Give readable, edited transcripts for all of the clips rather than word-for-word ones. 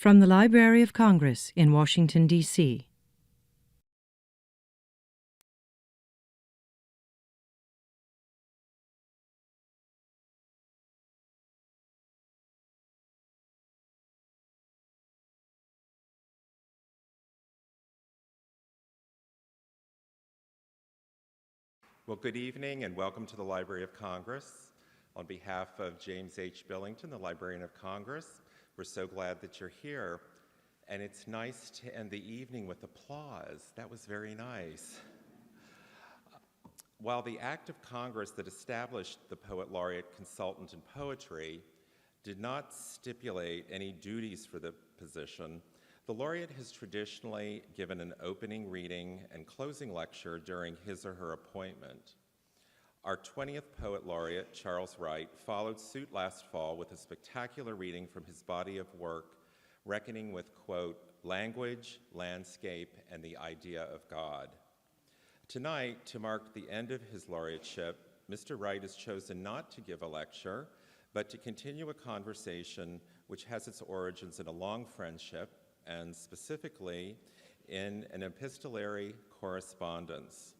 From the Library of Congress in Washington, D.C. Well, good evening and welcome to the Library of Congress. On behalf of James H. Billington, the Librarian of Congress, we're so glad that you're here. And it's nice to end the evening with applause. That was very nice. While the act of Congress that established the Poet Laureate Consultant in Poetry did not stipulate any duties for the position, the laureate has traditionally given an opening reading and closing lecture during his or her appointment. Our 20th Poet Laureate, Charles Wright, followed suit last fall with a spectacular reading from his body of work, reckoning with, quote, language, landscape, and the idea of God. Tonight, to mark the end of his laureateship, Mr. Wright has chosen not to give a lecture, but to continue a conversation which has its origins in a long friendship, and specifically in an epistolary correspondence.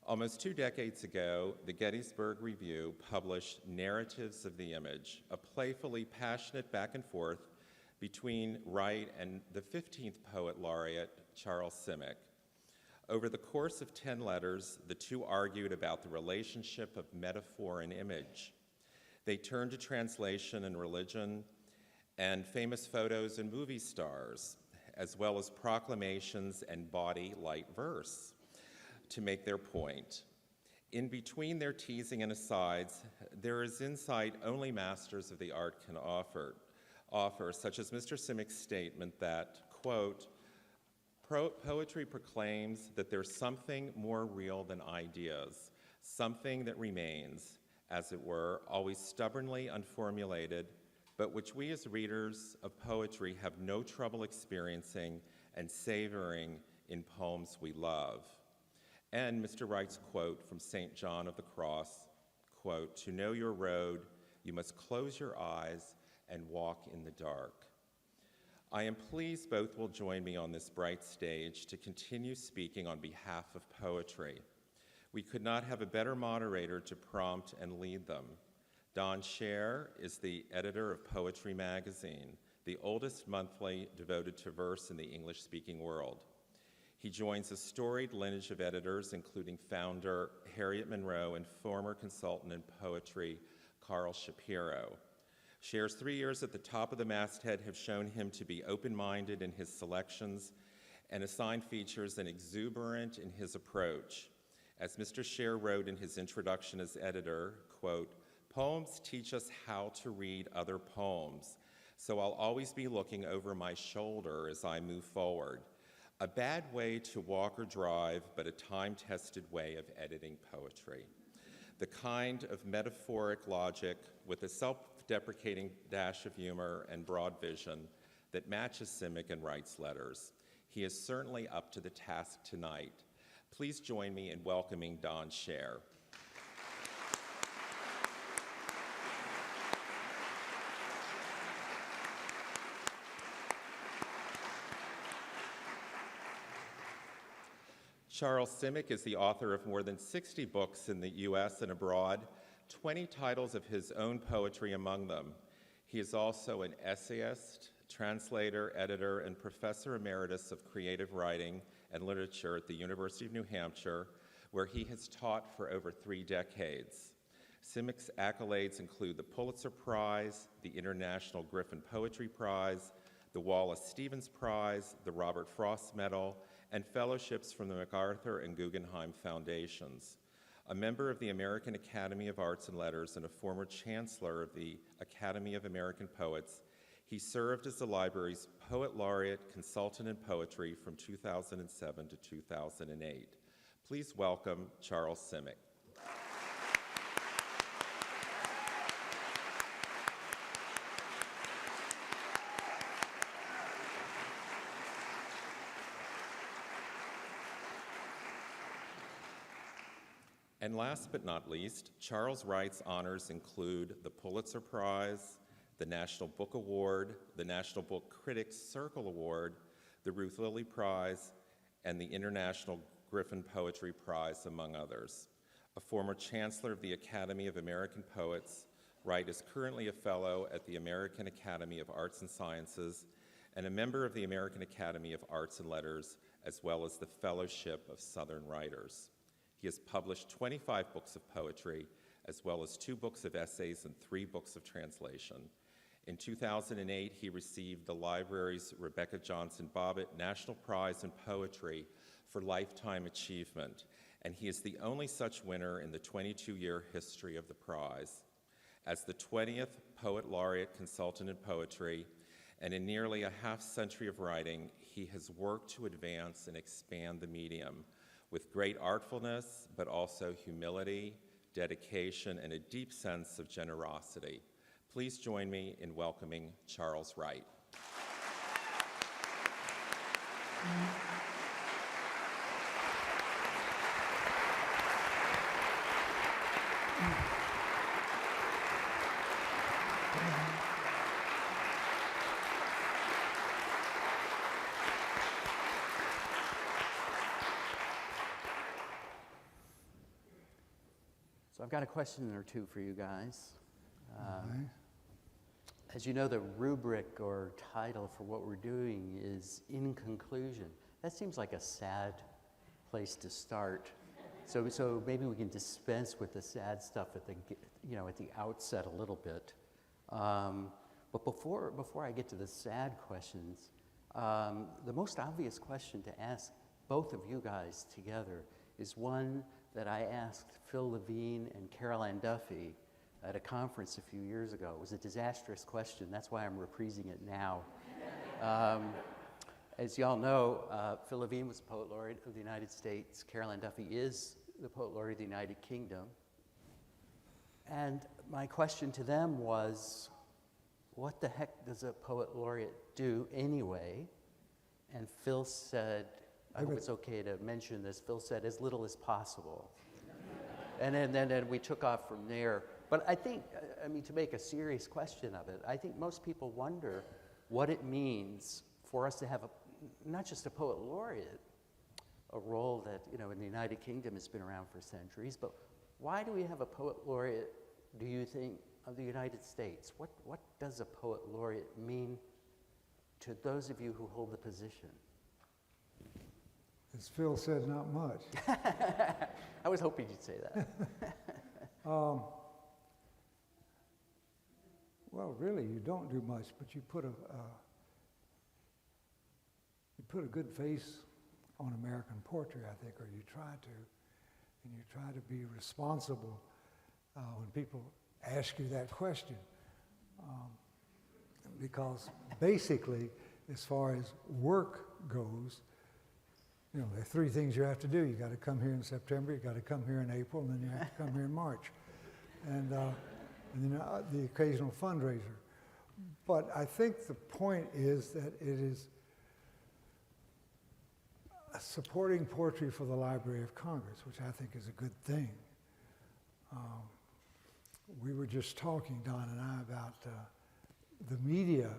Almost 2 decades ago, the Gettysburg Review published Narratives of the Image, a playfully passionate back and forth between Wright and the 15th Poet Laureate, Charles Simek. Over the course of 10 letters, the two argued about the relationship of metaphor and image. They turned to translation and religion, and famous photos and movie stars, as well as proclamations and body light verse to make their point. In between their teasing and asides, there is insight only masters of the art can offer, such as Mr. Simic's statement that, quote, poetry proclaims that there's something more real than ideas, something that remains, as it were, always stubbornly unformulated, but which we as readers of poetry have no trouble experiencing and savoring in poems we love. And Mr. Wright's quote from St. John of the Cross, quote, to know your road, you must close your eyes and walk in the dark. I am pleased both will join me on this bright stage to continue speaking on behalf of poetry. We could not have a better moderator to prompt and lead them. Don Scher is the editor of Poetry Magazine, the oldest monthly devoted to verse in the English-speaking world. He joins a storied lineage of editors, including founder Harriet Monroe and former consultant in poetry Carl Shapiro. Scher's 3 years at the top of the masthead have shown him to be open-minded in his selections and assigned features and exuberant in his approach. As Mr. Scher wrote in his introduction as editor, quote, poems teach us how to read other poems, so I'll always be looking over my shoulder as I move forward. A bad way to walk or drive, but a time-tested way of editing poetry. The kind of metaphoric logic with a self-deprecating dash of humor and broad vision that matches Simek and Wright's letters. He is certainly up to the task tonight. Please join me in welcoming Don Scher. Charles Simek is the author of more than 60 books in the US and abroad, 20 titles of his own poetry among them. He is also an essayist, translator, editor, and professor emeritus of creative writing and literature at the University of New Hampshire, where he has taught for over 3 decades. Simic's accolades include the Pulitzer Prize, the International Griffin Poetry Prize, the Wallace Stevens Prize, the Robert Frost Medal, and fellowships from the MacArthur and Guggenheim Foundations. A member of the American Academy of Arts and Letters and a former chancellor of the Academy of American Poets, he served as the library's Poet Laureate Consultant in Poetry from 2007 to 2008. Please welcome Charles Simek. And last but not least, Charles Wright's honors include the Pulitzer Prize, the National Book Award, the National Book Critics Circle Award, the Ruth Lilly Prize, and the International Griffin Poetry Prize, among others. A former chancellor of the Academy of American Poets, Wright is currently a fellow at the American Academy of Arts and Sciences and a member of the American Academy of Arts and Letters, as well as the Fellowship of Southern Writers. He has published 25 books of poetry, as well as 2 books of essays and 3 books of translation. In 2008, he received the library's Rebecca Johnson Bobbitt National Prize in Poetry for Lifetime Achievement, and he is the only such winner in the 22-year history of the prize. As the 20th Poet Laureate Consultant in Poetry, and in nearly a half-century of writing, he has worked to advance and expand the medium with great artfulness, but also humility, dedication, and a deep sense of generosity. Please join me in welcoming Charles Wright. So I've got a question or two for you guys. As you know, the rubric or title for what we're doing is In Conclusion. That seems like a sad place to start. So maybe we can dispense with the sad stuff at the outset a little bit. But before I get to the sad questions, the most obvious question to ask both of you guys together is one that I asked Phil Levine and Caroline Duffy at a conference a few years ago. It was a disastrous question. That's why I'm reprising it now. As y'all know, Phil Levine was the Poet Laureate of the United States. Caroline Duffy is the Poet Laureate of the United Kingdom. And my question to them was, what the heck does a Poet Laureate do anyway? And Phil said, I hope it's okay to mention this, Phil said, as little as possible. And then we took off from there. But I think, to make a serious question of it, I think most people wonder what it means for us to have not just a Poet Laureate, a role that, in the United Kingdom has been around for centuries, but why do we have a Poet Laureate, do you think, of the United States? What does a Poet Laureate mean to those of you who hold the position? As Phil said, not much. I was hoping you'd say that. Well, really, you don't do much, but you put a good face on American poetry, I think, or you try to, and you try to be responsible when people ask you that question, because basically, as far as work goes, there are 3 things you have to do. You got to come here in September, you got to come here in April, and then you have to come here in March, and then the occasional fundraiser. But I think the point is that it is supporting poetry for the Library of Congress, which I think is a good thing. We were just talking, Don and I, about the media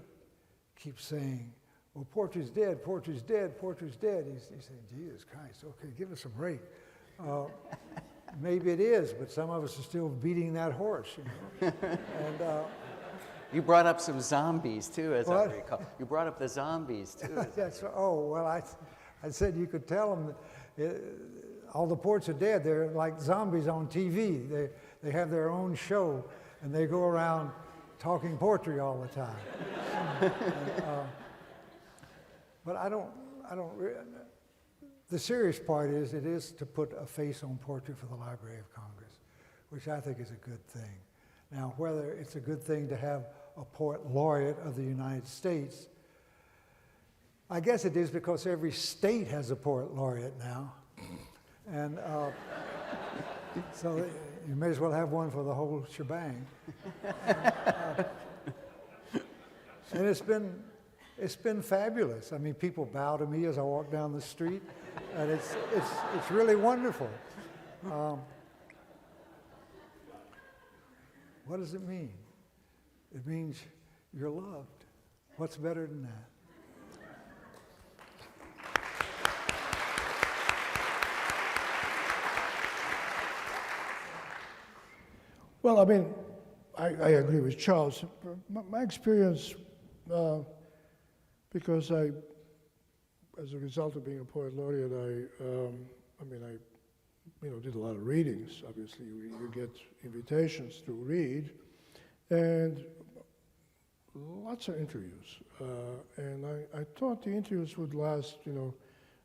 keeps saying, well, poetry's dead, poetry's dead, poetry's dead. He's saying, Jesus Christ, okay, give us a break. Maybe it is, but some of us are still beating that horse, And You brought up some zombies, too, as what? I recall. You brought up the zombies, too. That's, well, I said you could tell them that all the poets are dead. They're like zombies on TV. They have their own show, and they go around talking poetry all the time. But I don't. The serious part is it is to put a face on poetry for the Library of Congress, which I think is a good thing. Now, whether it's a good thing to have a Poet Laureate of the United States, I guess it is because every state has a Poet Laureate now. And so you may as well have one for the whole shebang. And it's been fabulous. I mean, people bow to me as I walk down the street, and it's really wonderful. What does it mean? It means you're loved. What's better than that? Well, I mean, I agree with Charles. My experience, because as a result of being a poet laureate, I did a lot of readings. Obviously, you get invitations to read, and lots of interviews. And I thought the interviews would last,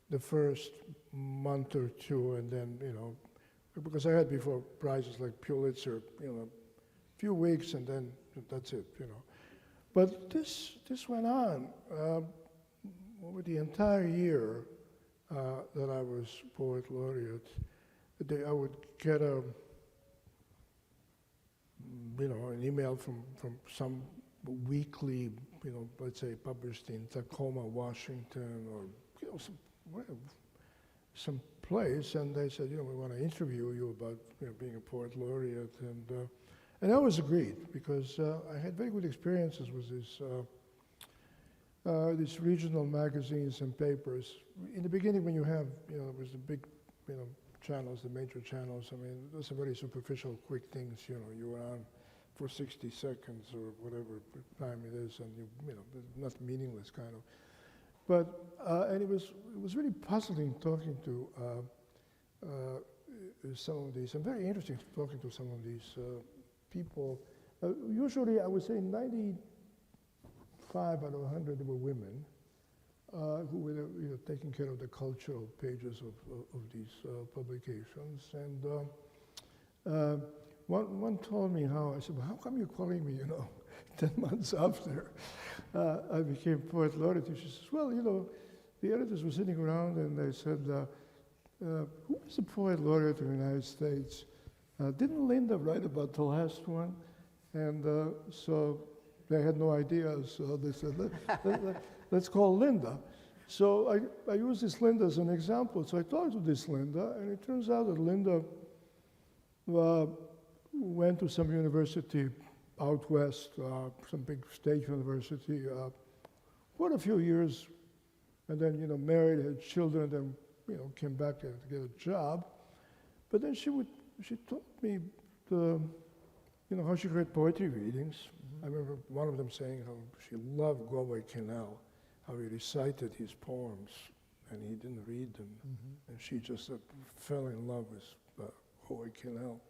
the first month or two, and then, because I had before prizes like Pulitzer, a few weeks, and then that's it, But this went on over the entire year that I was Poet Laureate. I would get an email from some weekly, let's say published in Tacoma, Washington, or some place, and they said, we want to interview you about being a Poet Laureate, and I always agreed because I had very good experiences with these regional magazines and papers. In the beginning, when you have, it was the big, channels, the major channels. I mean, those are very superficial, quick things. You were on for 60 seconds or whatever time it is, and not meaningless kind of. But and it was really puzzling talking to some of these, and very interesting talking to some of these people. Usually, I would say 95 out of 100 were women who were taking care of the cultural pages of these publications. And one told me I said, well, how come you're calling me, 10 months after I became Poet Laureate? She says, well, the editors were sitting around and they said, who is the Poet Laureate of the United States? Didn't Linda write about the last one? And so they had no idea, so they said, let's call Linda. So I used this Linda as an example. So I talked to this Linda, and it turns out that Linda went to some university out west, some big state university, for a few years, and then, married, had children, then, came back to get a job. But then she told me how she read poetry readings. I remember one of them saying how she loved Galway Canal, how he recited his poems, and he didn't read them. And she just fell in love with Galway Canal.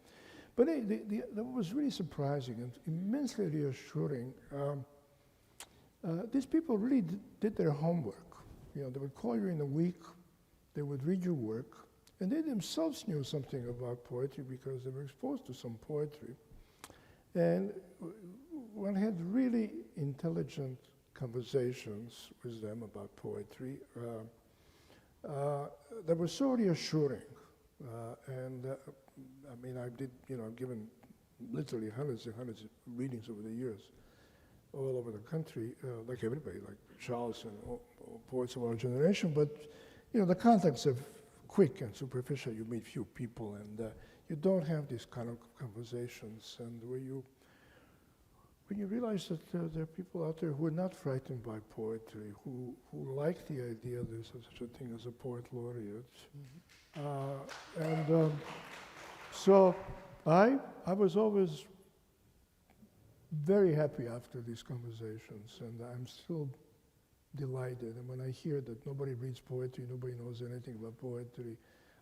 But that was really surprising and immensely reassuring. These people really did their homework. They would call you in a week, they would read your work, and they themselves knew something about poetry because they were exposed to some poetry. And one had really intelligent conversations with them about poetry that were so reassuring. I did, I've given literally hundreds and hundreds of readings over the years, all over the country, like everybody, like Charles and all poets of our generation. But, the contacts are quick and superficial. You meet few people, and you don't have these kind of conversations. And when you realize that there are people out there who are not frightened by poetry, who like the idea there's such a thing as a Poet Laureate. So I was always very happy after these conversations, and I'm still delighted. And when I hear that nobody reads poetry, nobody knows anything about poetry,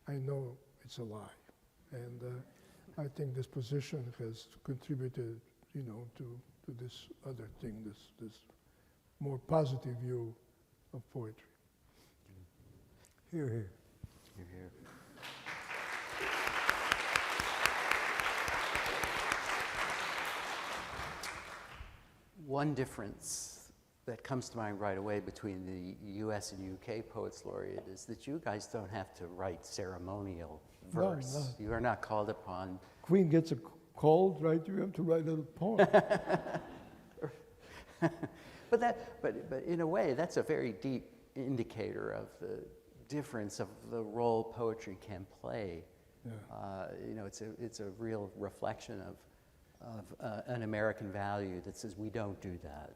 I know it's a lie. And I think this position has contributed, to this other thing, this more positive view of poetry. Hear, hear. Hear, hear. One difference that comes to mind right away between the US and UK Poets Laureate is that you guys don't have to write ceremonial verse. No. You are not called upon. Queen gets a cold, right? You have to write a poem. But in a way, that's a very deep indicator of the difference of the role poetry can play. Yeah. It's a real reflection an American value that says we don't do that.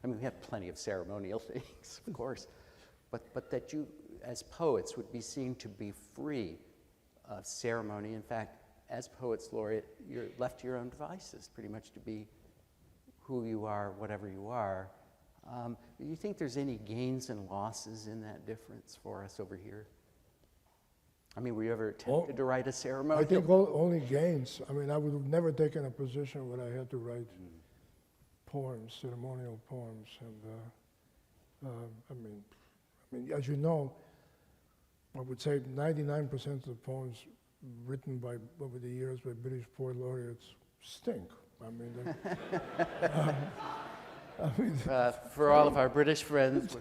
I mean, we have plenty of ceremonial things, of course, but that you, as poets, would be seen to be free of ceremony. In fact, as Poets Laureate, you're left to your own devices, pretty much to be who you are, whatever you are. Do you think there's any gains and losses in that difference for us over here? I mean, were you ever tempted to write a ceremonial? I think only gains. I mean, I would have never taken a position where I had to write poems, ceremonial poems, and I mean, as you know, I would say 99% of the poems written over the years by British poet laureates stink. I mean, for all of our British friends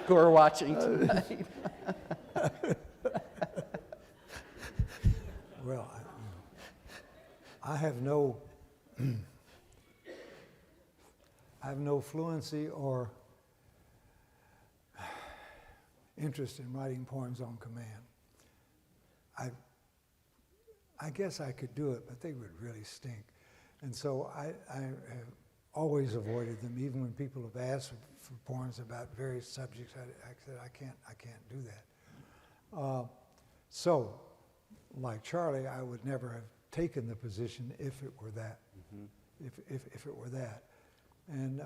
who are watching tonight. Well, I have no fluency or interest in writing poems on command. I guess I could do it, but they would really stink. And so I have always avoided them, even when people have asked for poems about various subjects. I said, I can't do that. So, like Charlie, I would never have taken the position if it were that. If it were that. And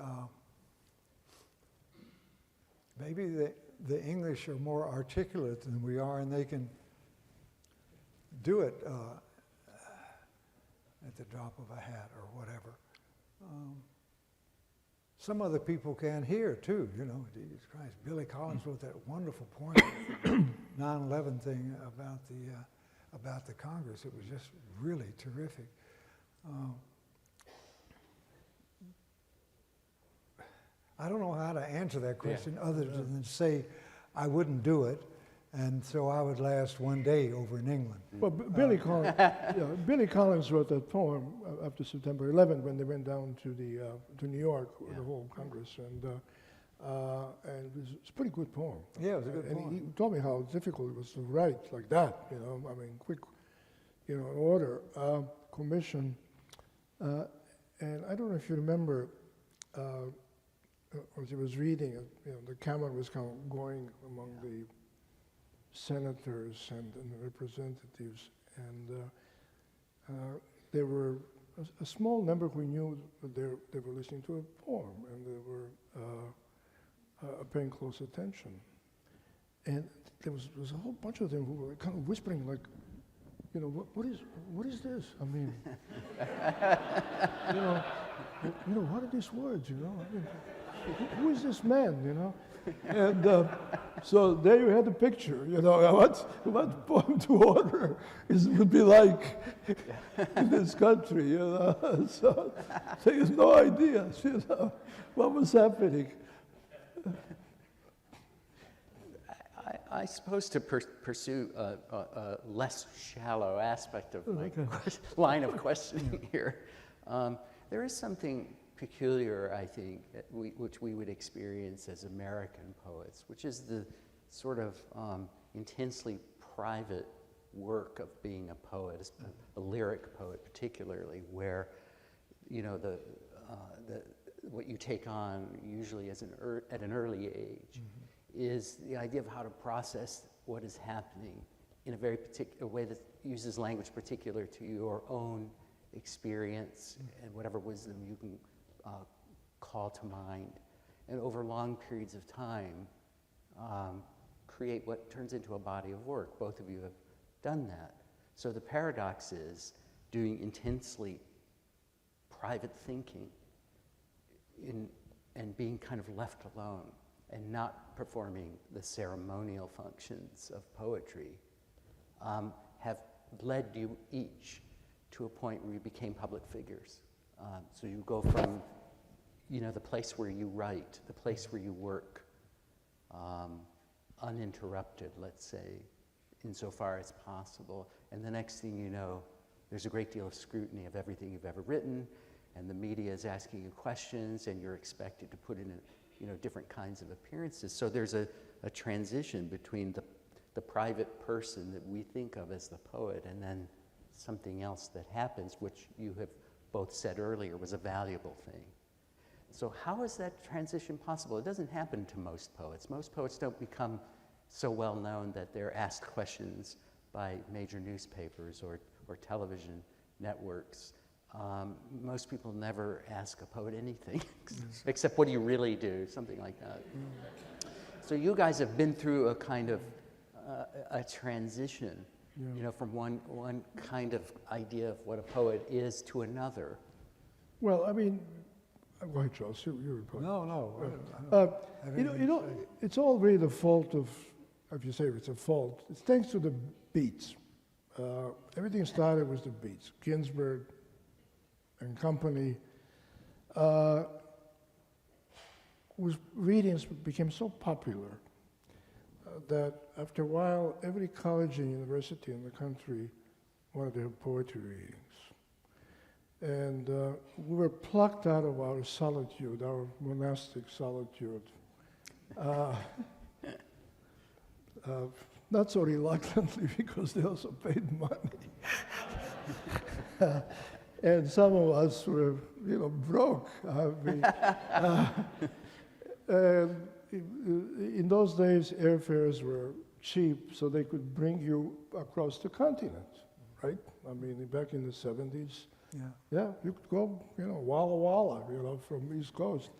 maybe the English are more articulate than we are, and they can do it at the drop of a hat or whatever. Some other people can hear too, you know. Jesus Christ, Billy Collins wrote that wonderful poem, 9/11 thing about the Congress. It was just really terrific. I don't know how to answer that question other than say I wouldn't do it, and so I would last one day over in England. well, Billy Collins, Billy Collins wrote that poem after September 11 when they went down to New York, the whole Congress, and it's a pretty good poem. Yeah, it was a good and poem. he told me how difficult it was to write like that. You know, I mean, quick, you know, order, commission, and I don't know if you remember. As he was reading it, you know, the camera was kind of going among the senators and the representatives, and there were a small number who knew that they were listening to a poem, and they were paying close attention. And there was a whole bunch of them who were kind of whispering, like, you know, what is this? I mean, you know, what are these words? You know, I mean, who is this man, you know? And so there you had the picture, you know, what poem to order would be like in this country, you know. So he has no idea, you know, what was happening. I suppose to pursue a less shallow aspect of my line of questioning here, there is something peculiar, I think, which we would experience as American poets, which is the sort of intensely private work of being a poet, a lyric poet particularly, where, you know, what you take on usually as at an early age is the idea of how to process what is happening in a very particular way that uses language particular to your own experience and whatever wisdom you can call to mind, and over long periods of time create what turns into a body of work. Both of you have done that. So the paradox is doing intensely private thinking and being kind of left alone and not performing the ceremonial functions of poetry have led you each to a point where you became public figures. So you go from, you know, the place where you write, the place where you work, uninterrupted, let's say, insofar as possible. And the next thing you know, there's a great deal of scrutiny of everything you've ever written, and the media is asking you questions, and you're expected to put in, you know, different kinds of appearances. So there's a transition between the private person that we think of as the poet, and then something else that happens, which you have both said earlier was a valuable thing. So how is that transition possible? It doesn't happen to most poets. Most poets don't become so well known that they're asked questions by major newspapers or television networks. Most people never ask a poet anything, except what do you really do, something like that. So you guys have been through a kind of a transition, you know, from one kind of idea of what a poet is to another. Well, I mean, go ahead, Charles. You reply. No. You know, it's all really the fault of, if you say it's a fault, it's thanks to the beats. Everything started with the beats. Ginsberg and company, whose readings became so popular that after a while, every college and university in the country wanted to have poetry readings. And we were plucked out of our solitude, our monastic solitude. Not so reluctantly, because they also paid money. And some of us were, you know, broke. In those days, airfares were cheap, so they could bring you across the continent, right? I mean, back in the 70s, yeah, you could go, you know, Walla Walla, you know, from East Coast,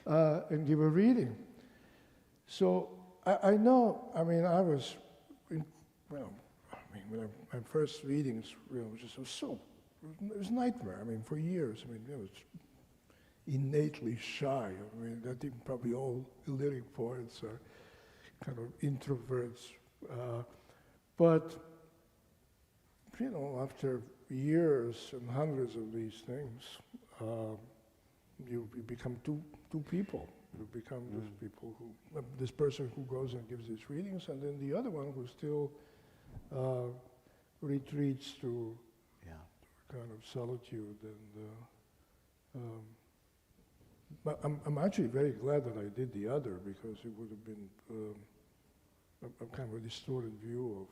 and give a reading. So I know, I mean, I was, when my first readings, you know, it was a nightmare. I mean, for years, I mean, I was innately shy. I mean, I think probably all lyric poets are kind of introverts. But, you know, after years and hundreds of these things, you become two people. You become these people who, this person who goes and gives these readings, and then the other one who still retreats to kind of solitude. And but I'm actually very glad that I did the other, because it would have been a kind of a distorted view of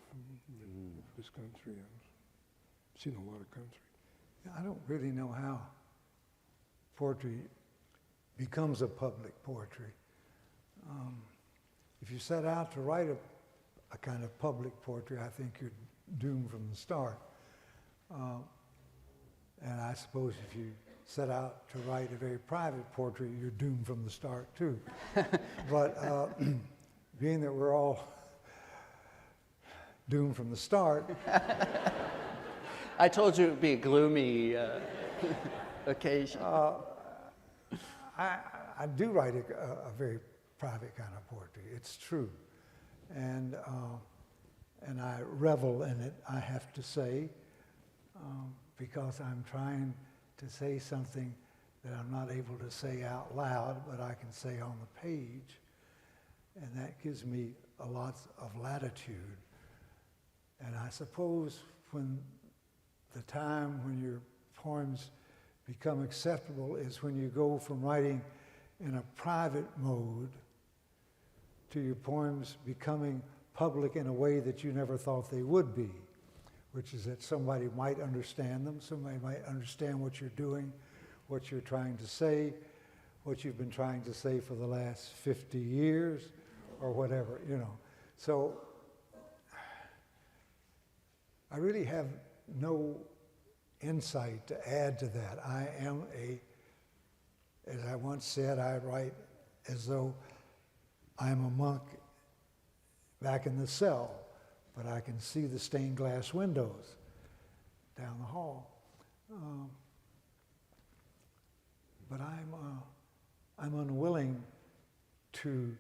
this country. I've seen a lot of country. I don't really know how poetry becomes a public poetry. If you set out to write a kind of public poetry, I think you're doomed from the start. And I suppose if you set out to write a very private poetry, you're doomed from the start too. But being that we're all doomed from the start. I told you it would be a gloomy occasion. I do write a very private kind of poetry. It's true. And I revel in it, I have to say, because I'm trying to say something that I'm not able to say out loud, but I can say on the page. And that gives me a lot of latitude. And I suppose when the time when your poems become acceptable is when you go from writing in a private mode to your poems becoming public in a way that you never thought they would be, which is that somebody might understand them, somebody might understand what you're doing, what you're trying to say, what you've been trying to say for the last 50 years, or whatever, you know. So I really have no insight to add to that. I am as I once said, I write as though I'm a monk back in the cell, but I can see the stained glass windows down the hall. But I'm unwilling to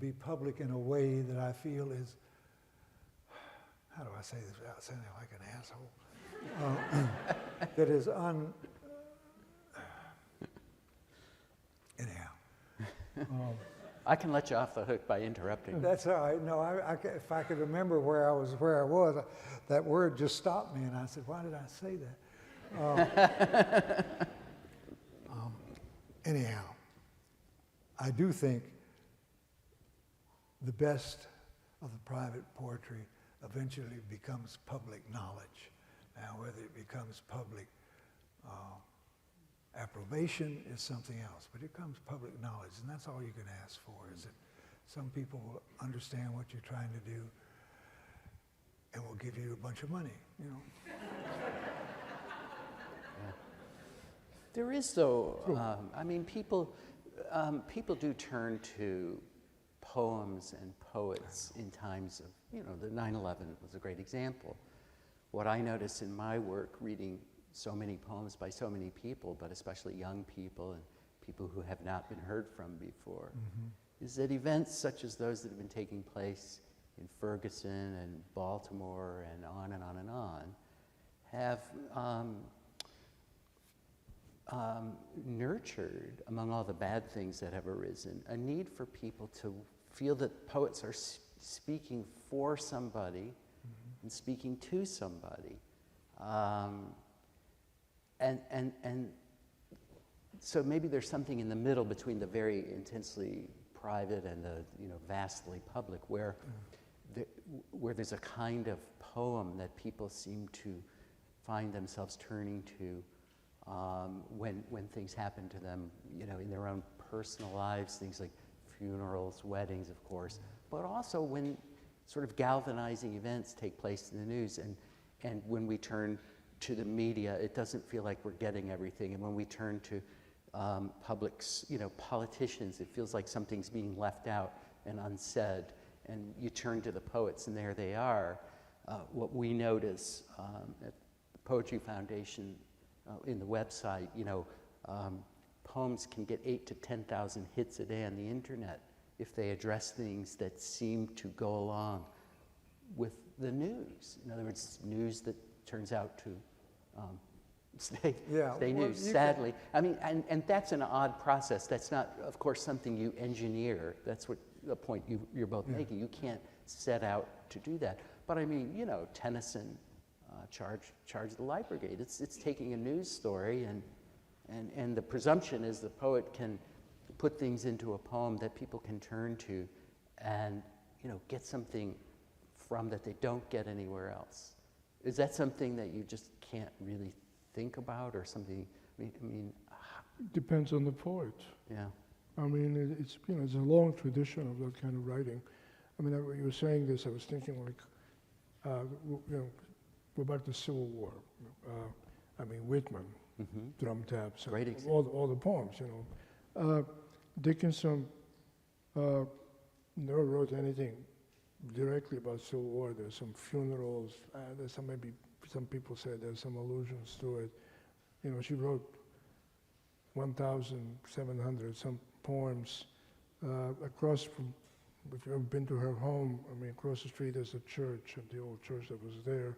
be public in a way that I feel is, how do I say this without sounding like an asshole? That is anyhow. I can let you off the hook by interrupting. That's all right. No, if I could remember where I was, that word just stopped me, and I said, why did I say that? Anyhow, I do think the best of the private poetry, eventually becomes public knowledge. Now, whether it becomes public approbation is something else, but it becomes public knowledge, and that's all you can ask for, is that some people will understand what you're trying to do and will give you a bunch of money, you know. There is, though, I mean, people do turn to poems and poets in times of, you know, the 9/11 was a great example. What I notice in my work, reading so many poems by so many people, but especially young people and people who have not been heard from before, is that events such as those that have been taking place in Ferguson and Baltimore and on and on and on have nurtured, among all the bad things that have arisen, a need for people to feel that poets are speaking for somebody and speaking to somebody. And so maybe there's something in the middle between the very intensely private and the, you know, vastly public, where there's a kind of poem that people seem to find themselves turning to when things happen to them, you know, in their own personal lives, things like funerals, weddings, of course, but also when sort of galvanizing events take place in the news, and when we turn to the media, it doesn't feel like we're getting everything, and when we turn to publics, you know, politicians, it feels like something's being left out and unsaid, and you turn to the poets, and there they are. What we notice at the Poetry Foundation in the website, you know, poems can get 8,000 to 10,000 hits a day on the internet if they address things that seem to go along with the news. In other words, news that turns out to stay news, sadly. I mean, and that's an odd process. That's not, of course, something you engineer. That's what the point you're both making. You can't set out to do that. But I mean, you know, Tennyson charged the Light Brigade. It's taking a news story, and the presumption is the poet can put things into a poem that people can turn to and, you know, get something from that they don't get anywhere else. Is that something that you just can't really think about, or something? I mean, Depends on the poet. yeah. I mean, it's, you know, it's a long tradition of that kind of writing. I mean, when you were saying this, I was thinking, like, you know, go back to the Civil War. I mean, Whitman, drum taps, Great and example. all the poems, you know. Dickinson never wrote anything directly about Civil War. There's some funerals. There's some, maybe some people say there's some allusions to it. You know, she wrote 1,700 some poems across from. If you've ever been to her home, I mean, across the street there's a church, the old church that was there,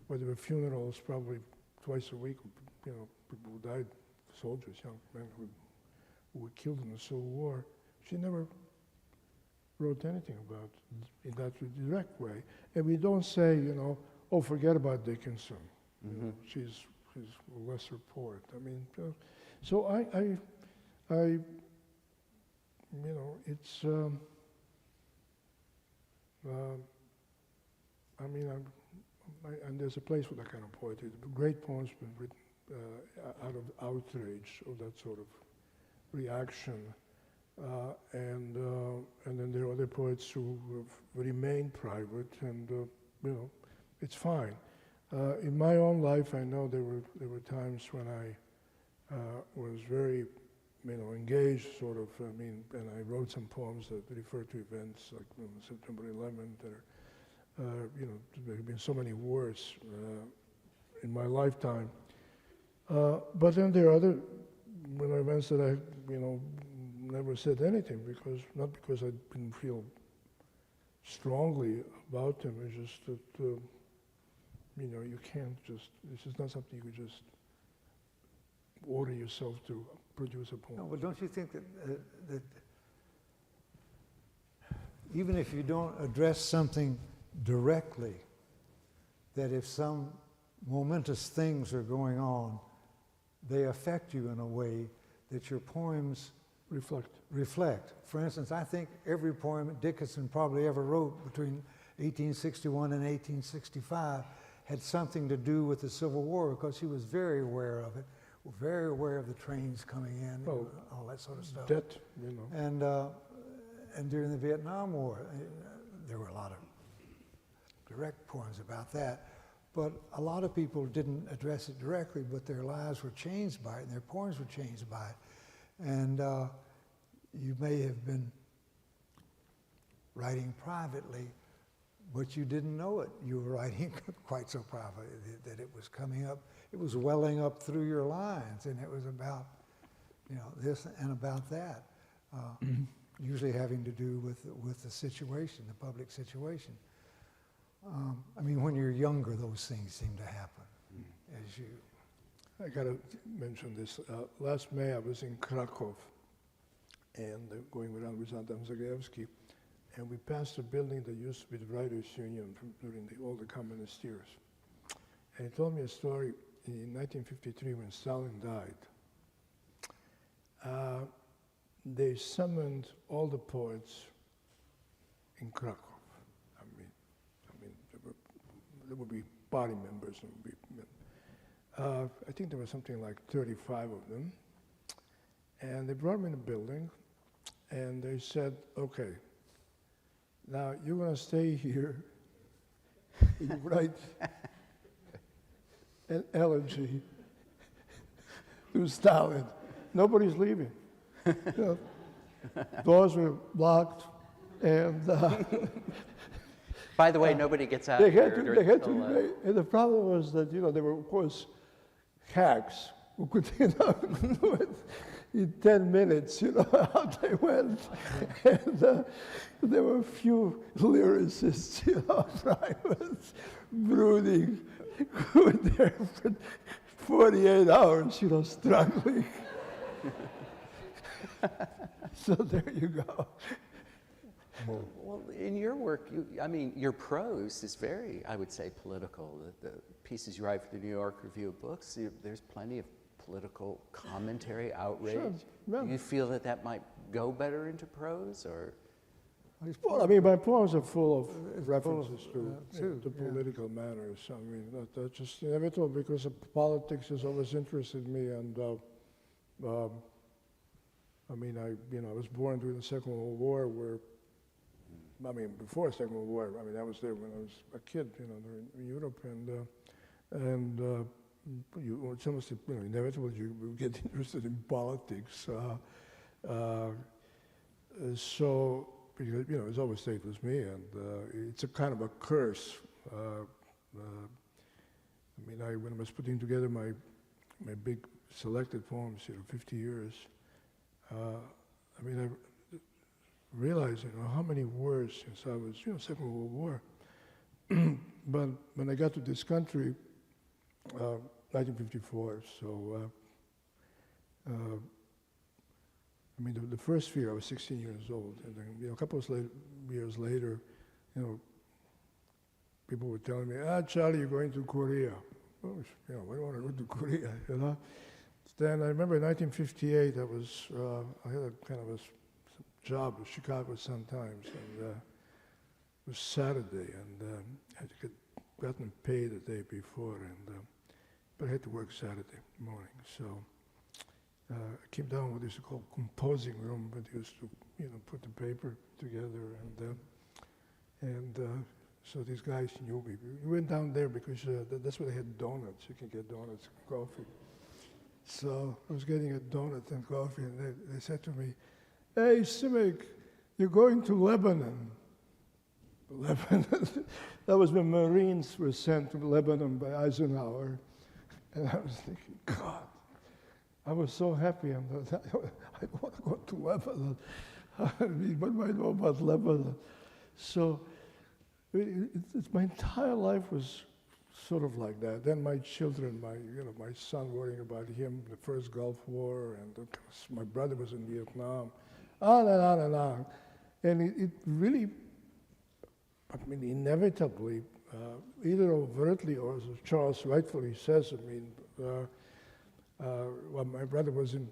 where there were funerals probably twice a week. You know, people who died, soldiers, young men who were killed in the Civil War. She never wrote anything about it in that direct way. And we don't say, you know, oh, forget about Dickinson. You know, she's a lesser poet. I mean, so I you know, it's. I mean, and there's a place for that kind of poetry. Great poems been written out of outrage, of that sort of reaction, and then there are other poets who have remained private, and you know, it's fine. In my own life, I know there were times when I was very, you know, engaged, sort of. I mean, and I wrote some poems that refer to events like, you know, September 11th. You know, there have been so many wars in my lifetime. But then there are other events that I, you know, never said anything, because not because I didn't feel strongly about them. It's just that you know, you can't just. This is not something you could just order yourself to produce a poem. No, but don't you think that even if you don't address something directly, that if some momentous things are going on, they affect you in a way that your poems reflect. For instance, I think every poem Dickinson probably ever wrote between 1861 and 1865 had something to do with the Civil War because he was very aware of it, very aware of the trains coming in, Well, all that sort of stuff. That, you know. And during the Vietnam War, there were a lot of direct poems about that. But a lot of people didn't address it directly, but their lives were changed by it, and their poems were changed by it. And you may have been writing privately, but you didn't know it. You were writing quite so privately that it was coming up, it was welling up through your lines, and it was about, you know, this and about that, usually having to do with the situation, the public situation. I mean, when you're younger, those things seem to happen. As you, I gotta mention this. Last May, I was in Krakow, and going around with Adam Zagajewski, and we passed a building that used to be the Writers' Union during all the communist years. And he told me a story in 1953 when Stalin died. They summoned all the poets in Krakow. I mean, there would be party members. I think there was something like 35 of them. And they brought me in a building, and they said, okay, now you're going to stay here, you write an elegy to Stalin. Nobody's leaving. You know, doors were locked, and By the way, nobody gets out they here had to, during they had till, to, and the problem was that, you know, there were, of course, hacks who could, you know, do it in 10 minutes, you know, how they went. And there were a few lyricists, you know, private, brooding, who were there for 48 hours, you know, struggling. So there you go. Well, in your work, I mean, your prose is very, I would say, political. The pieces you write for the New York Review of Books, there's plenty of political commentary, outrage. Sure, yeah. Do you feel that that might go better into prose, or? Well, I mean, my poems are full of references to yeah. political matters. I mean, that's just inevitable because politics has always interested me, and I mean, I was born during the Second World War, where, I mean, before the Second World War. I mean, I was there when I was a kid, you know, in Europe, and it's almost, you know, inevitable you get interested in politics. So, because, you know, it's always stayed with me, and it's a kind of a curse. I mean, when I was putting together my big selected poems, you know, 50 years, I mean, I realized, you know, how many words since I was, you know, Second World War. But when I got to this country, 1954, so, I mean, the first year I was 16 years old, and then, you know, a couple of years later, you know, people were telling me, Charlie, you're going to Korea. Oh, you know, I don't want to go to Korea, you know. Then I remember in 1958, I had a kind of a job in Chicago Sun-Times, and it was Saturday, and I had gotten paid the day before, and but I had to work Saturday morning, so I came down with this called composing room, but used to, you know, put the paper together, and so these guys knew me. We went down there because that's where they had donuts. You can get donuts and coffee. So I was getting a donut and coffee, and they said to me, "Hey, Simek, you're going to Lebanon." Lebanon. That was when Marines were sent to Lebanon by Eisenhower. And I was thinking, God, I was so happy. I don't want to go to Lebanon. I mean, what do I know about Lebanon? So my entire life was sort of like that. Then my children, my son worrying about him, the first Gulf War, and my brother was in Vietnam, on and on and on. And it really, I mean, inevitably, either overtly or, as Charles rightfully says, I mean, when my brother was in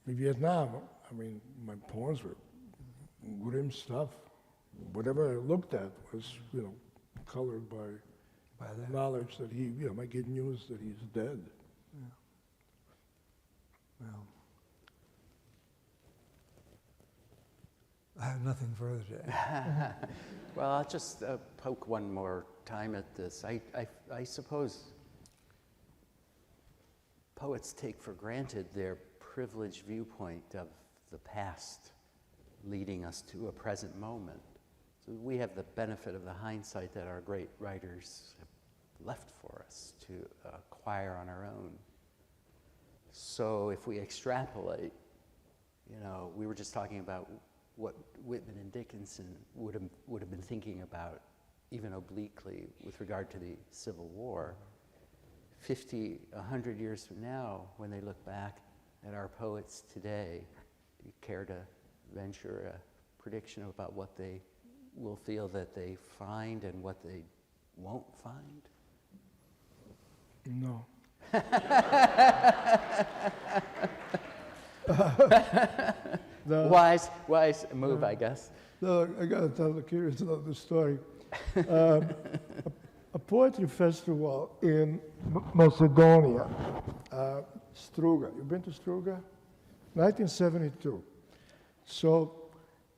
Vietnam, I mean, my poems were grim stuff, whatever I looked at was, colored by that. knowledge that he, might get news that he's dead. Well, I have nothing further to add. Well, I'll just poke one more time at this. I suppose poets take for granted their privileged viewpoint of the past leading us to a present moment. So we have the benefit of the hindsight that our great writers have left for us to acquire on our own. So if we extrapolate, we were just talking about what Whitman and Dickinson would have been thinking about, even obliquely, with regard to the Civil War. 50, 100 years from now, when they look back at our poets today, do you care to venture a prediction about what they will feel that they find and what they won't find? No. Wise move, I guess. No, I got to tell the curious another story. A poetry festival in Macedonia, Struga. You've been to Struga? 1972. So,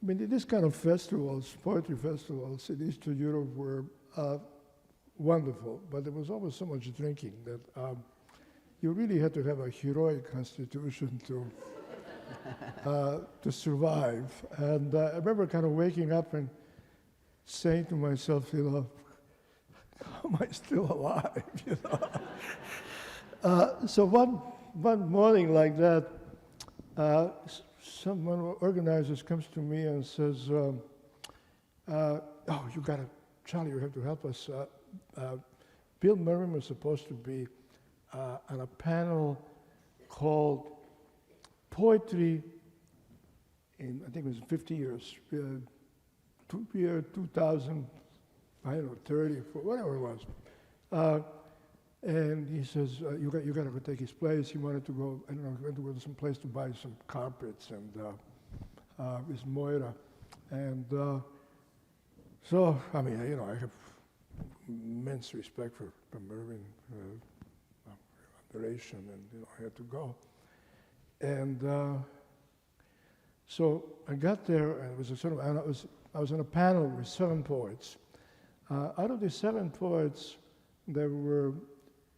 this kind of festivals, poetry festivals in Eastern Europe were wonderful, but there was always so much drinking that you really had to have a heroic constitution to survive. And I remember kind of waking up and saying to myself, how am I still alive? So one morning like that, one of the organizers comes to me and says, Charlie, you have to help us. Bill Merriam was supposed to be on a panel called Poetry in, I think it was 50 years, 2000, 30, whatever it was. And he says, you got to go take his place. He wanted to go, he went to go to some place to buy some carpets, and with Moira. And so, I have immense respect for Mervyn, adoration, and I had to go. And so I got there, and it was a sort of, I was on a panel with 7 poets. Out of the 7 poets, there were,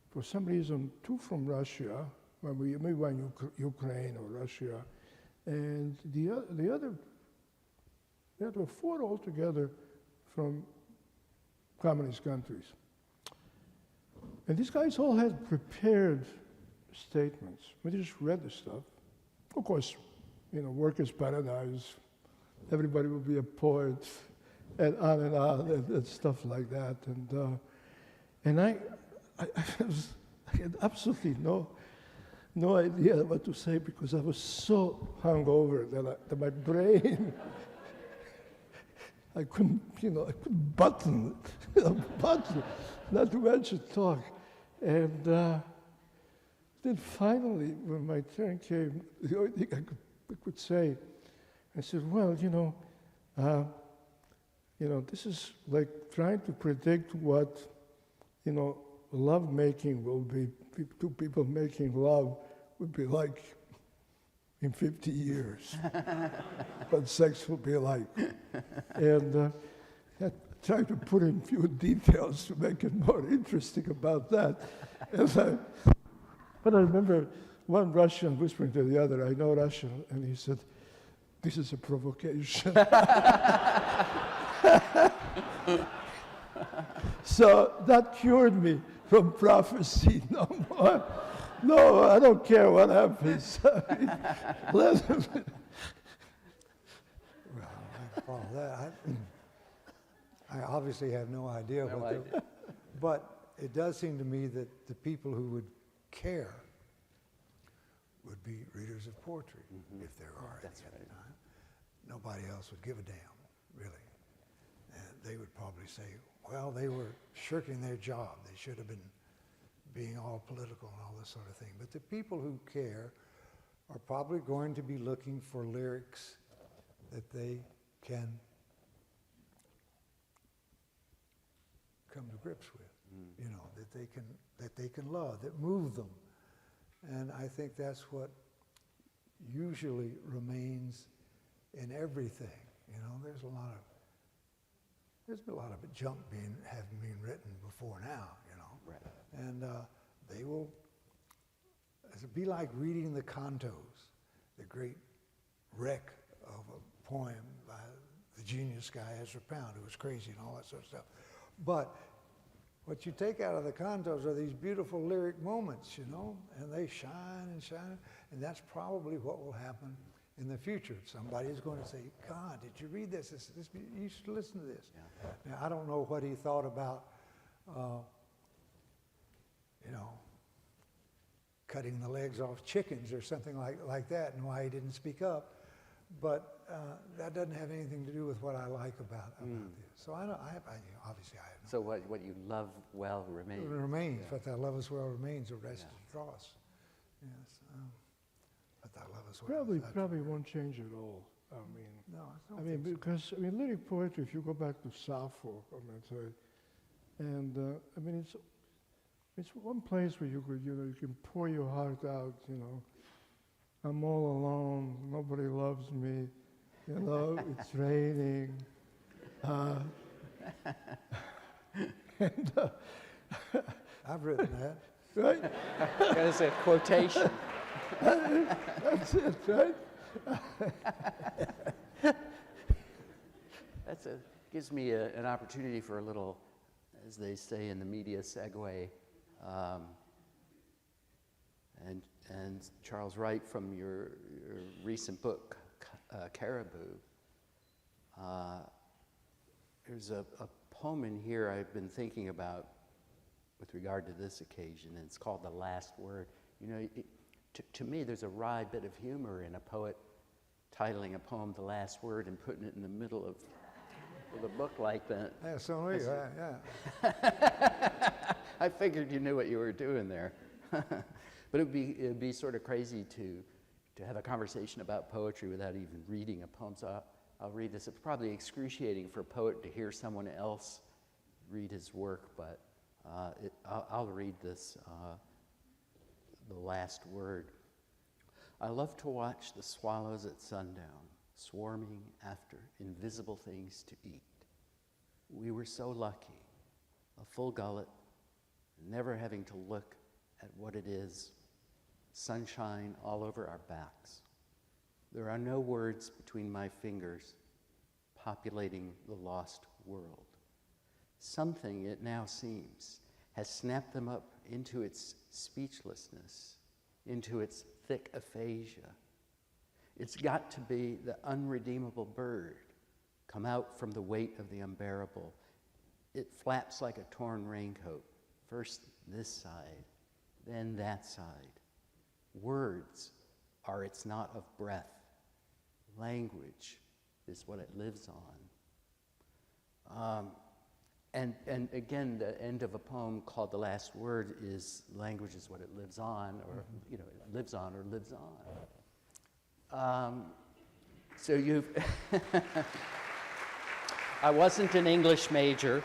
for some reason, 2 from Russia, maybe one Ukraine or Russia, and the other, there were 4 altogether from communist countries. And these guys all had prepared statements. We just read the stuff. Of course, workers' paradise, everybody will be a poet, and on and stuff like that. And I had absolutely no idea what to say, because I was so hungover that my brain, I couldn't button, not to mention talk. And then finally, when my turn came, the only thing I could say, I said, well, this is like trying to predict what, love making will be, 2 people making love would be like in 50 years, what sex will be like. And I tried to put in a few details to make it more interesting about that. But I remember one Russian whispering to the other, I know Russian, and he said, this is a provocation. So that cured me from prophecy no more. No, I don't care what happens. Well, I follow that. I obviously have no idea but it does seem to me that the people who would care would be readers of poetry, if there are any at the time. Nobody else would give a damn, really. And they would probably say, well, they were shirking their job. They should have been being all political and all this sort of thing. But the people who care are probably going to be looking for lyrics that they can come to grips with, you know, that they can love, that move them. And I think that's what usually remains in everything. You know, there's been a lot of junk having been written before now, you know. Right. And they will, it'll be like reading the cantos, the great wreck of a poem by the genius guy Ezra Pound, who was crazy and all that sort of stuff. But what you take out of the cantos are these beautiful lyric moments, you know, and they shine and shine, and that's probably what will happen in the future. Somebody is going to say, God, did you read this? You should listen to this. Yeah. Now, I don't know what he thought about, you know, cutting the legs off chickens or something like that, and why he didn't speak up. But that doesn't have anything to do with what I like about this. So obviously I have no. So what you love well remains. It remains, but that love as well remains, the rest is dross. Yes. But that love as well. Probably won't change at all. I mean, No, I don't think so. because lyric poetry, if you go back to Sappho, and it's one place where you could, you can pour your heart out, you know. I'm all alone, nobody loves me, you know, it's raining. I've written that. Right? That is a quotation. That's it, right? Gives me an opportunity for a little, as they say in the media, segue. And Charles Wright, from your recent book, Caribou, there's a poem in here I've been thinking about with regard to this occasion, and it's called The Last Word. You know, to me, there's a wry bit of humor in a poet titling a poem The Last Word and putting it in the middle of a book like that. Yeah, so are you, yeah. I figured you knew what you were doing there. But it'd be sort of crazy to have a conversation about poetry without even reading a poem. So I'll read this. It's probably excruciating for a poet to hear someone else read his work, but I'll read this, The Last Word. I love to watch the swallows at sundown, swarming after invisible things to eat. We were so lucky, a full gullet, never having to look at what it is, sunshine all over our backs. There are no words between my fingers populating the lost world. Something, it now seems, has snapped them up into its speechlessness, into its thick aphasia. It's got to be the unredeemable bird, come out from the weight of the unbearable. It flaps like a torn raincoat, first this side, then that side. Words are its knot of breath. Language is what it lives on. And again, the end of a poem called The Last Word is language is what it lives on, or you know, it lives on or lives on. So you've I wasn't an English major,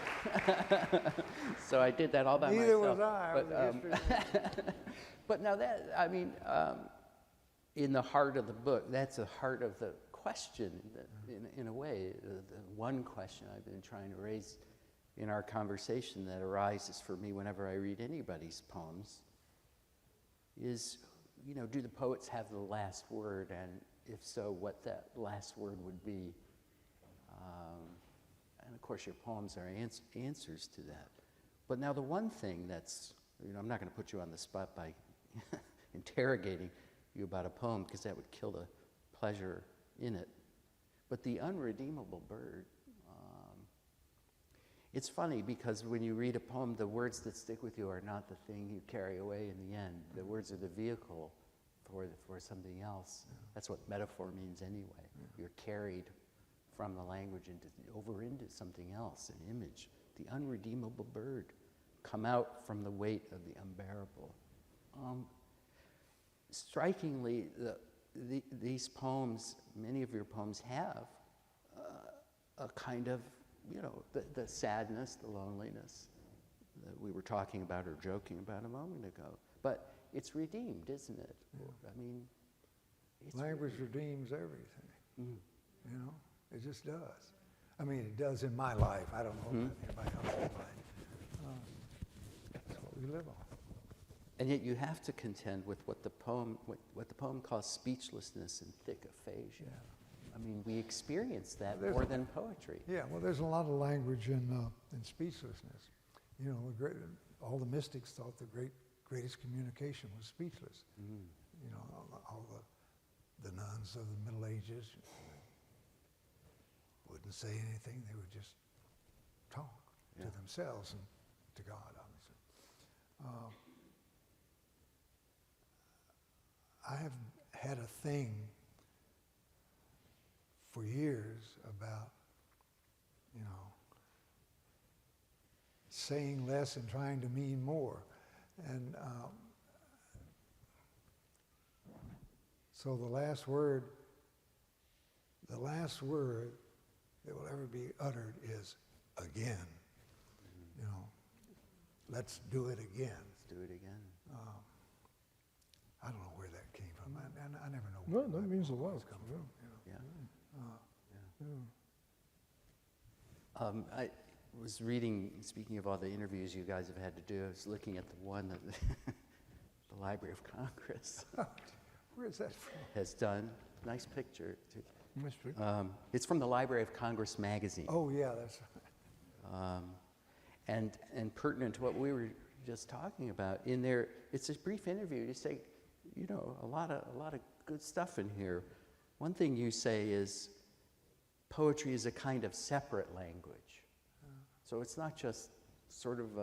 so I did that all by Neither myself. was I. But now that, I mean, in the heart of the book, that's the heart of the question, in a way, the one question I've been trying to raise in our conversation that arises for me whenever I read anybody's poems is, you know, do the poets have the last word, and if so, what that last word would be? And of course, your poems are answers to that. But now the one thing that's, you know, I'm not going to put you on the spot by interrogating you about a poem, because that would kill the pleasure in it. But the unredeemable bird, it's funny because when you read a poem, the words that stick with you are not the thing you carry away in the end. The words are the vehicle for something else. That's what metaphor means anyway. You're carried from the language over into something else, an image. The unredeemable bird, come out from the weight of the unbearable. Strikingly, these poems, many of your poems have a kind of, you know, the sadness, the loneliness, that we were talking about or joking about a moment ago. But it's redeemed, isn't it? Yeah. I mean, it's Language redeems everything. Mm. You know, it just does. I mean, it does in my life. I don't know about anybody else's life. That's what we live on. And yet you have to contend with what the poem calls speechlessness and thick aphasia. Yeah. I mean, we experience that There's more a- than poetry. Yeah, well, there's a lot of language in speechlessness. You know, all the mystics thought the greatest communication was speechless. Mm. You know, all the nuns of the Middle Ages wouldn't say anything. They would just talk to themselves and to God, obviously. I have had a thing for years about, you know, saying less and trying to mean more. And so the last word that will ever be uttered is again. You know, let's do it again. Let's do it again. I don't know where that came from. I never know. No, where that means a lot. it's come from, you know. Yeah. I was reading, speaking of all the interviews you guys have had to do, I was looking at the one that the Library of Congress Where is that from? has done. Nice picture, too. Nice picture. It's from the Library of Congress magazine. Oh, yeah, that's And pertinent to what we were just talking about, in there, it's a brief interview. You say, you know, a lot of good stuff in here. One thing you say is, poetry is a kind of separate language. So it's not just sort of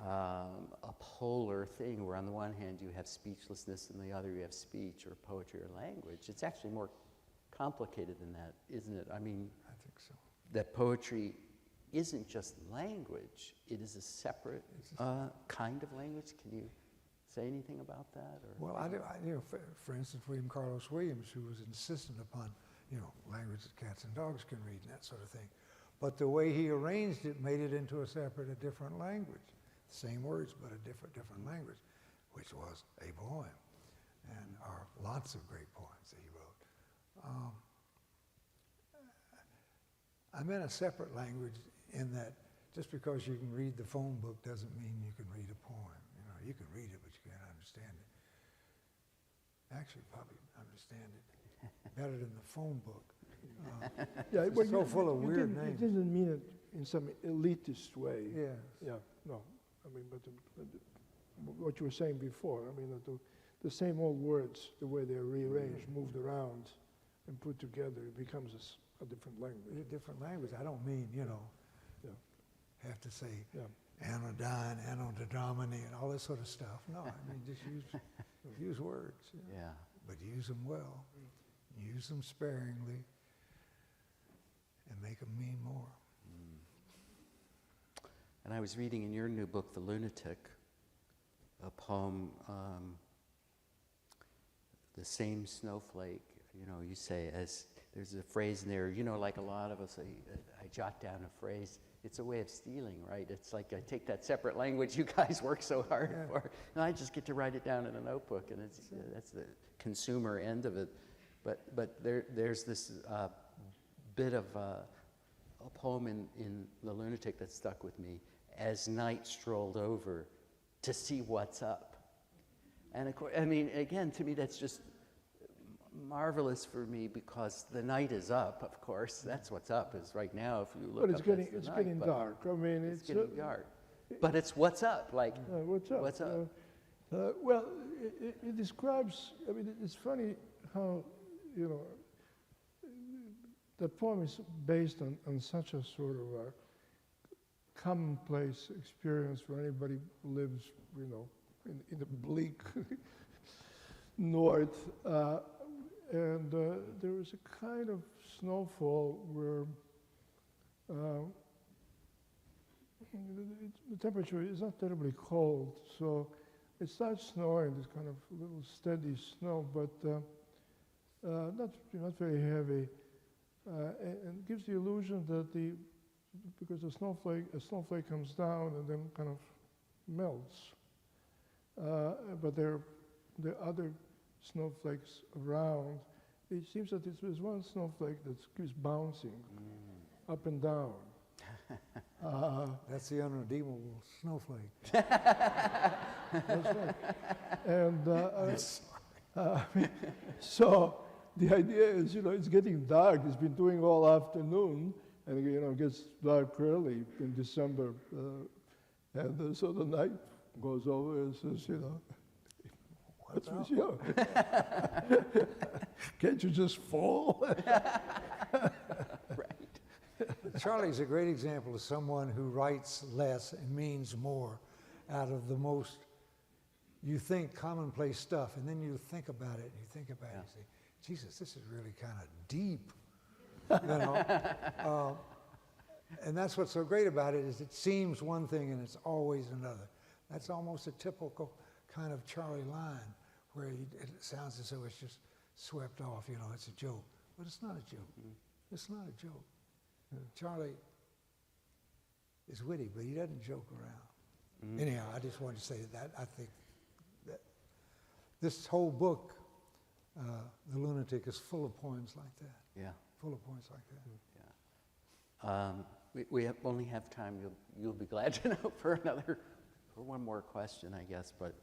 a polar thing where on the one hand you have speechlessness and the other you have speech or poetry or language. It's actually more complicated than that, isn't it? I mean, I think so. that poetry isn't just language, it is a separate kind of language. Can you say anything about that? Or? Well, you know, for instance, William Carlos Williams, who was insistent upon, you know, language that cats and dogs can read and that sort of thing. But the way he arranged it made it into a different language. Same words, but a different language, which was a poem. And are lots of great poems that he wrote. I meant a separate language in that just because you can read the phone book doesn't mean you can read a poem. You know, you can read it, but you can't understand it. Actually, probably understand it better than the phone book. Yeah, it's well, so full of weird You names. didn't mean it in some elitist way. Yeah. Yeah, no. I mean, but what you were saying before, I mean, the same old words, the way they're rearranged, moved around, and put together, it becomes a different language. A different language. I don't mean, you know, Yeah. have to say Yeah. anodyne, anodidrominy, and all this sort of stuff. No, I mean, just use words. You know, Yeah. but use them well. Use them sparingly, and make them mean more. And I was reading in your new book, The Lunatic, a poem, The Same Snowflake. You know, you say, as there's a phrase in there, you know, like a lot of us, I jot down a phrase. It's a way of stealing, right? It's like I take that separate language you guys work so hard for, and I just get to write it down in a notebook, and that's the consumer end of it. But there's this bit of a poem in The Lunatic that stuck with me. As night strolled over to see what's up. And of course, I mean, again, to me, that's just marvelous for me because the night is up, of course. That's what's up, is right now, if you look But it's up, getting dark. I mean, it's getting dark. But it's what's up, like, what's up? what's up? Well, it describes, I mean, it's funny how, you know, the poem is based on such a sort of a commonplace experience for anybody who lives, you know, in the bleak north. And there was a kind of snowfall where the temperature is not terribly cold, so it starts snowing, this kind of little steady snow, but not very heavy, and gives the illusion that the because a snowflake comes down and then kind of melts. But there are other snowflakes around. It seems that there's one snowflake that keeps bouncing up and down. That's the unredeemable snowflake. That's right. And so the idea is, it's getting dark. It's been doing all afternoon, and it gets dark early in December. And so the night goes over and says, what's with you? Can't you just fall? Charlie's a great example of someone who writes less and means more out of the most, you think, commonplace stuff, and then you think about it, and you think about it, and you say, Jesus, this is really kind of deep, and that's what's so great about it, is it seems one thing and it's always another. That's almost a typical kind of Charlie line, where it sounds as though it's just swept off, it's a joke. But it's not a joke. It's not a joke. Charlie is witty, but he doesn't joke around. Anyhow, I just wanted to say that I think that this whole book, The Lunatic, is full of poems like that. Yeah. Full of poems like that. Yeah. We only have time. You'll be glad to know for one more question, I guess. But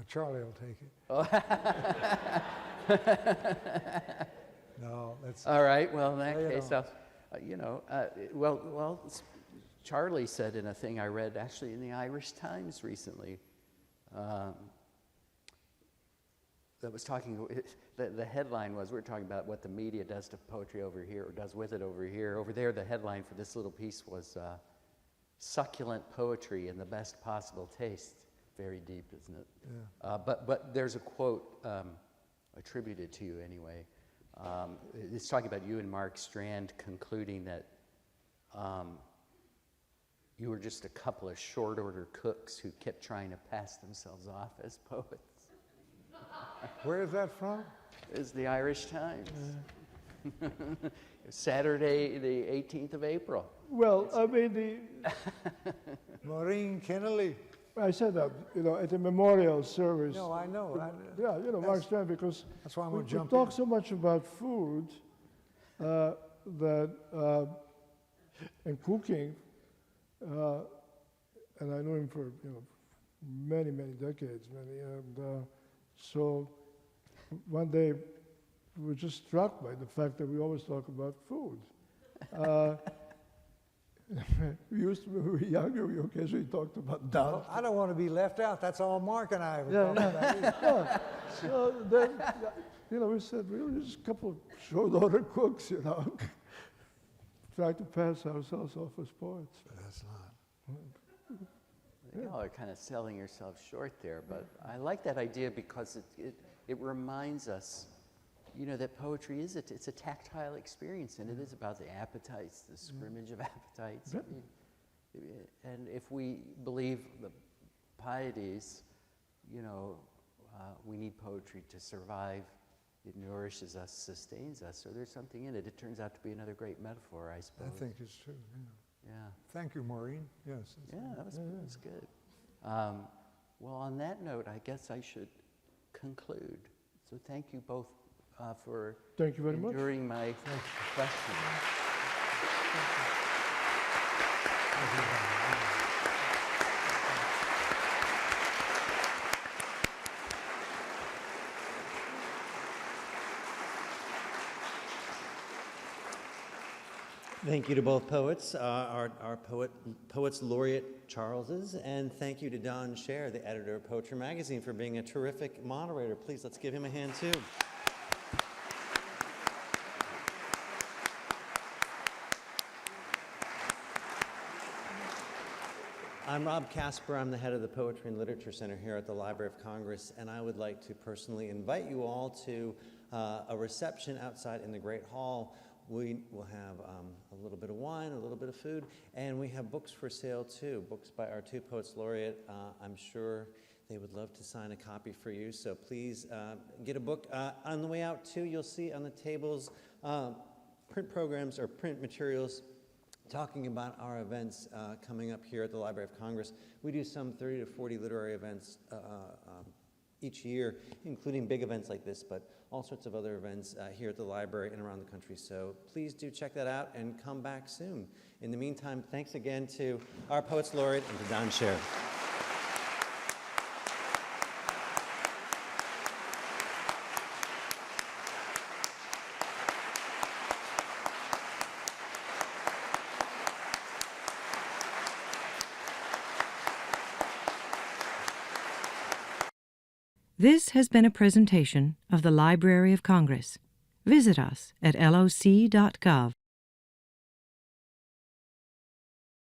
Charlie will take it. Oh. No, that's all right. Well, in that case, Charlie said in a thing I read actually in the Irish Times recently, that was talking, the headline was, we were talking about what the media does to poetry over here, or does with it over here. Over there, the headline for this little piece was succulent poetry in the best possible taste. Very deep, isn't it? Yeah. But there's a quote attributed to you anyway. It's talking about you and Mark Strand concluding that you were just a couple of short order cooks who kept trying to pass themselves off as poets. Where is that from? It's the Irish Times. Saturday, the 18th of April. Well, I mean, Maureen Kennelly. I said that, at the memorial service. No, I know. Yeah, Mark Strand, because that's why I'm we going to jump talk in. so much about food and cooking, and I know him for many, many decades, and so one day we were just struck by the fact that we always talk about food. When we were younger, we occasionally talked about dance. Well, I don't want to be left out. That's all Mark and I were talking about. So then, we said, we're just a couple of short order cooks, try to pass ourselves off as poets. That's not. Y'all are kind of selling yourself short there, but I like that idea because it reminds us, that poetry it's a tactile experience, and it is about the appetites, the scrimmage of appetites. Yep. And if we believe the pieties, we need poetry to survive. It nourishes us, sustains us. So there's something in it. It turns out to be another great metaphor, I suppose. I think it's true. Yeah. Thank you, Maureen. Yes. Yeah, that was good. Well, on that note, I guess I should conclude. So thank you both for Thank you very much. enduring my questions. Thank you to both poets, our Poets Laureate Charleses, and thank you to Don Scher, the editor of Poetry Magazine, for being a terrific moderator. Please, let's give him a hand, too. I'm Rob Casper. I'm the head of the Poetry and Literature Center here at the Library of Congress, and I would like to personally invite you all to a reception outside in the Great Hall. We will have a little bit of wine, a little bit of food, and we have books for sale too, books by our two Poets Laureate. I'm sure they would love to sign a copy for you, so please get a book. On the way out too, you'll see on the tables print programs or print materials talking about our events coming up here at the Library of Congress. We do some 30 to 40 literary events each year, including big events like this, but all sorts of other events here at the library and around the country. So please do check that out and come back soon. In the meantime, thanks again to our Poets Laureate and to Don Scher. This has been a presentation of the Library of Congress. Visit us at loc.gov.